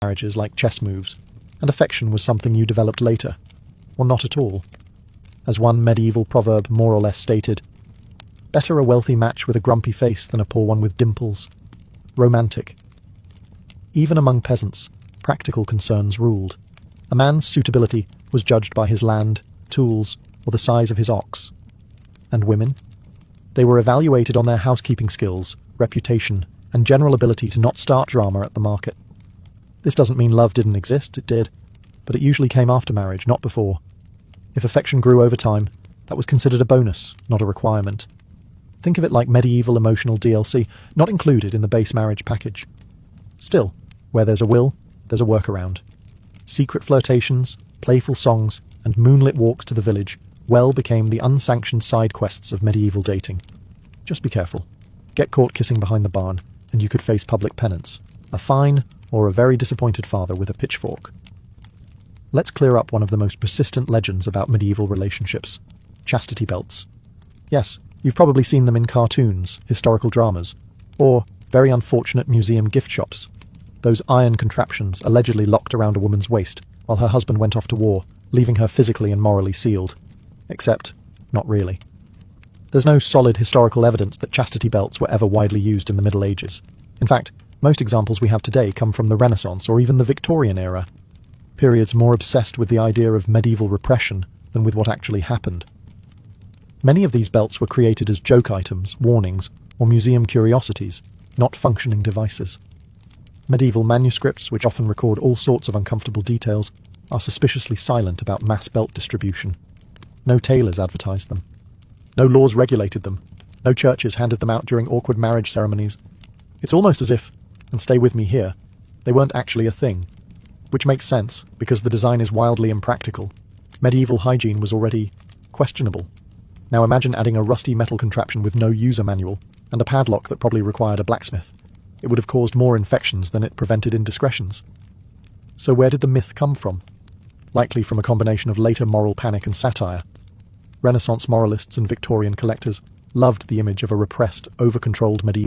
marriages like chess moves, and affection was something you developed later, or not at all. As one medieval proverb more or less stated, better a wealthy match with a grumpy face than a poor one with dimples. Romantic. Even among peasants, practical concerns ruled. A man's suitability was judged by his land, tools, or the size of his ox. And women? They were evaluated on their housekeeping skills, reputation, and general ability to not start drama at the market. This doesn't mean love didn't exist, it did, but it usually came after marriage, not before. If affection grew over time, that was considered a bonus, not a requirement. Think of it like medieval emotional DLC, not included in the base marriage package. Still, where there's a will, there's a workaround. Secret flirtations, playful songs, and moonlit walks to the village well became the unsanctioned side quests of medieval dating. Just be careful. Get caught kissing behind the barn, and you could face public penance, a fine, or a very disappointed father with a pitchfork. Let's clear up one of the most persistent legends about medieval relationships: chastity belts. Yes, you've probably seen them in cartoons, historical dramas, or very unfortunate museum gift shops. Those iron contraptions allegedly locked around a woman's waist while her husband went off to war, leaving her physically and morally sealed. Except, not really. There's no solid historical evidence that chastity belts were ever widely used in the Middle Ages. In fact, most examples we have today come from the Renaissance or even the Victorian era, periods more obsessed with the idea of medieval repression than with what actually happened. Many of these belts were created as joke items, warnings, or museum curiosities, not functioning devices. Medieval manuscripts, which often record all sorts of uncomfortable details, are suspiciously silent about mass belt distribution. No tailors advertised them. No laws regulated them. No churches handed them out during awkward marriage ceremonies. It's almost as if, and stay with me here, they weren't actually a thing. Which makes sense, because the design is wildly impractical. Medieval hygiene was already questionable. Now imagine adding a rusty metal contraption with no user manual, and a padlock that probably required a blacksmith. It would have caused more infections than it prevented indiscretions. So where did the myth come from? Likely from a combination of later moral panic and satire. Renaissance moralists and Victorian collectors loved the image of a repressed, over-controlled medieval